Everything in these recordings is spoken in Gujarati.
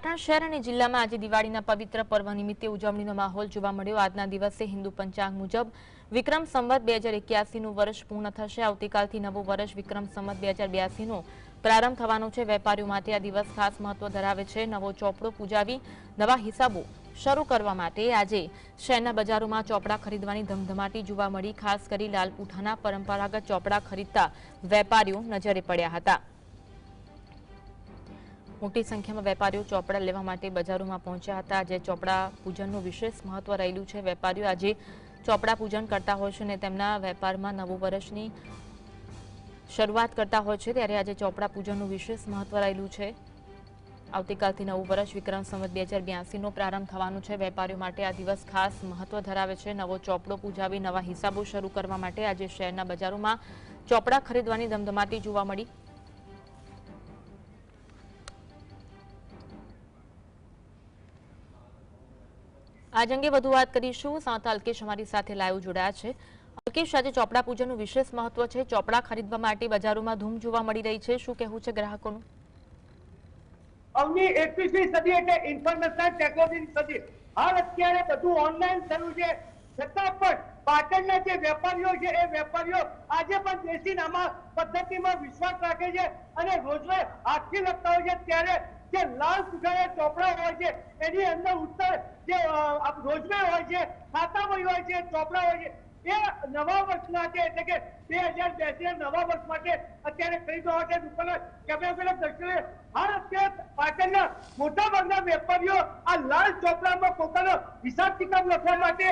પાટણ શહેર અને જિલ્લામાં આજે દિવાળીના પવિત્ર પર્વ નિમિત્તે ઉજવણીનો માહોલ જોવા મળ્યો। આજના દિવસે હિન્દુ પંચાંગ મુજબ વિક્રમ સંવત 2081નું વર્ષ પૂર્ણ થશે। આવતીકાલથી નવું વર્ષ વિક્રમ સંવત 2082નો પ્રારંભ થવાનો છે। વેપારીઓ માટે આ દિવસ ખાસ મહત્વ ધરાવે છે। નવો ચોપડો પૂજાવી નવા હિસાબો શરૂ કરવા માટે આજે શહેરના બજારોમાં ચોપડા ખરીદવાની ધમધમાટી જોવા મળી। ખાસ કરી લાલપુઠાના પરંપરાગત ચોપડા ખરીદતા વેપારીઓ નજરે પડ્યા હતા। મોટી સંખ્યામાં વેપારીઓ ચોપડા લેવા માટે બજારોમાં પહોંચ્યા હતા। આજે ચોપડા પૂજનનું વિશેષ મહત્વ રહેલું છે। વેપારીઓ આજે ચોપડા પૂજન કરતા હોય છે અને તેમના વેપારમાં નવું વર્ષની શરૂઆત કરતા હોય છે, ત્યારે આજે ચોપડા પૂજનનું વિશેષ મહત્વ રહેલું છે। આવતીકાલથી નવું વર્ષ વિક્રમ સંવત 2082નો પ્રારંભ થવાનું છે। વેપારીઓ માટે આ દિવસ ખાસ મહત્વ ધરાવે છે। નવો ચોપડો પૂજાવી નવા હિસાબો શરૂ કરવા માટે આજે શહેરના બજારોમાં ચોપડા ખરીદવાની ધમધમાટી જોવા મળી। આજ અંગે વધુ વાત કરીશું। સાંતા અલ્કેશ અમારી સાથે લાઈવ જોડાયા છે। અલ્કેશ, આજે ચોપડા પૂજનનું વિશેષ મહત્વ છે। ચોપડા ખરીદવા માટે બજારોમાં ધૂમ જોવા મળી રહી છે, શું કહેવું છે ગ્રાહકોનું? અવની 21મી સદી એટલે ઇન્ફોર્મેશન ટેકનોલોજીની સદી। હાલ અત્યારે બધું ઓનલાઈન થયું છે, છતાં પણ પાટણના જે વેપારીઓ છે એ વેપારીઓ આજે પણ દેશી નામા પદ્ધતિમાં વિશ્વાસ રાખે છે અને રોજે હાથથી લખતા હોય છે। ત્યારે જે લાલ સુધારા ચોપડા હોય છે એની અંદર ઉત્તર જે રોજમે હોય છે, ખાતાવહી હોય છે, ચોપડા હોય છે, એ નવા વર્ષ માટે એટલે કે 2082 નવા વર્ષ માટે અત્યારે ખરીદવા માટે દુકાનો કેમેરા દર્શને હાલ અત્યારે પાટણના મોટા ભાગના વેપારીઓ આ લાલ ચોપડામાં પોતાનો હિસાબ કિતાબ લખવા માટે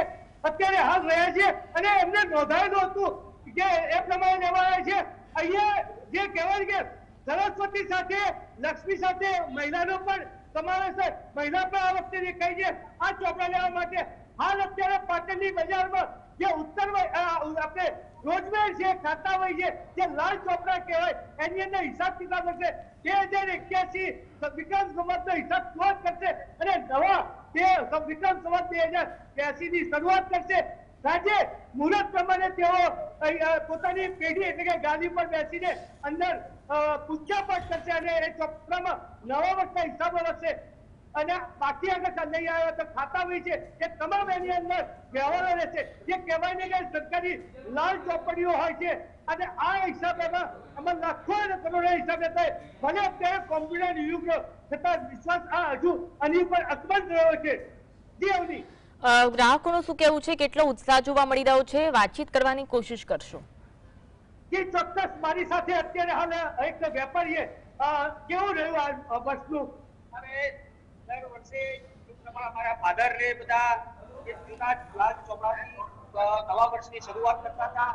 અત્યારે હાલ રહ્યા છે અને એમને નોંધાયેલું હતું કે એ પ્રમાણે લેવાયા છે। અહીંયા જે કહેવાય કે સરસ્વતી સાથે લક્ષ્મી સાથે મહિલાનો પણ સમાવેશ છે। મહિલા પણ આ વખતે દેખાય છે આ ચોપડા લેવા માટે। હાલ અત્યારે પાટણની બજારમાં જે ઉત્તર આપણે રોજમેર છે, ખાતાવહી છે, જે લાલ ચોપડા કહેવાય એની અંદર હિસાબ કિતાબ હશે। 2081 વિક્રમ સંવતનો હિસાબ ક્લોઝ કરશે અને નવા વિક્રમ સંવત 2082ની શરૂઆત કરશે। આજે મુહૂર્ત પ્રમાણે તેઓ પોતાની પેઢી એટલે કે ગાદી પર બેસીને અંદર પૂજા પાઠ કરશે અને એ ચોપડામાં નવા વર્ષના હિસાબો લખશે અને બાકી આગળ લઈ આવ્યો તો ખાતાવહી છે એ તમામ એની અંદર વ્યવહારો રહેશે। જે કહેવાય ને કે સરકારી લાલ ચોપડીઓ હોય છે અને આ હિસાબેમાં આમાં લાખો અને કરોડો હિસાબે થાય। ભલે અત્યારે કોમ્પ્યુટર યુગ છતાં વિશ્વાસ આ હજુ આની પર અકબંધ રહ્યો છે। જી અવની, ગ્રાહકોનું શું કહેવું છે? કેટલો ઉત્સાહ જોવા મળી રહ્યો છે? વાતચીત કરવાની કોશિશ કરશો? જી ચોક્કસ, મારી સાથે અત્યારે હાલ એક વેપારીએ કેવું રહ્યું આ વર્ષનું? દર વર્ષે અમારા ફાધર ને બધા જે જૂના લાલ ચોપડાથી નવા વર્ષની શરૂઆત કરતા હતા,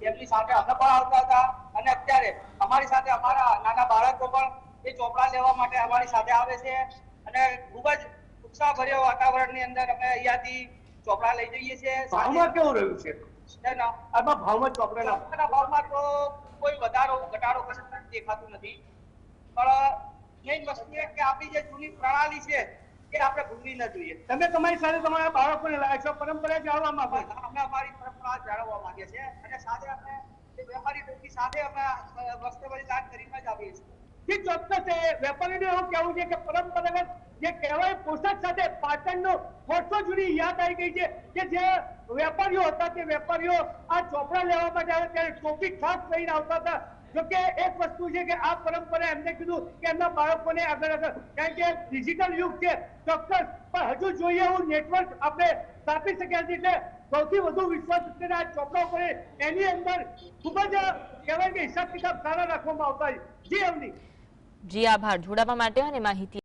એમની સાથે અમે પણ આવતા હતા અને અત્યારે અમારી સાથે અમારા નાના બાળકો પણ એ ચોપડા લેવા માટે અમારી સાથે આવે છે અને ખૂબ જ ઉત્સાહભર્યા વાતાવરણની અંદર અમે અહીંયાથી ચોપડા લઈ જઈએ છીએ। ભાવમાં કેવું રહ્યું છે? આમાં ભાવમાં ચોપડાના ભાવમાં તો કોઈ વધારો ઘટાડો કશું દેખાતું નથી, પણ મેઇન વસ્તુ એ કે આપણી જે જૂની પ્રણાલી છે એ આપણે ભૂલવી ન જોઈએ। તમે તમારી સાથે તમારા બાળકોને લાવ્યા છો, પરંપરા જાળવવા માંગો છો? અમે અમારી પરંપરા જાળવવા માંગીએ છીએ અને સાથે અમે વેપારી ટોકી સાથે અમે વસ્તુવાળી દાન કરીને જ આવીએ છીએ। ચોક્કસ વેપારીનું એવું કહેવું છે કે પરંપરાગત જે કહેવાય પોશાક સાથે પાટણનો વર્ષો જૂની યાદ આવી ગઈ છે કે જે વેપારીઓ હતા તે વેપારીઓ આ ચોપડા લેવા માટે આવે ત્યારે ટોપી ખાસ લઈને આવતા હતા। જોકે એક વસ્તુ છે કે આ પરંપરા એમને કીધું કે એમના બાળકોને આગળ કારણ કે ડિજિટલ યુગ છે ચોક્કસ, પણ હજુ જોઈએ એવું નેટવર્ક આપણે સ્થાપી શક્યા છીએ એટલે સૌથી વધુ વિશ્વાસ આ ચોપડા ઉપર એની અંદર ખૂબ જ કહેવાય કે હિસાબ કિતાબ સારા રાખવામાં આવતા। જી અવની, જી આભાર જોડાવા માટે અને માહિતી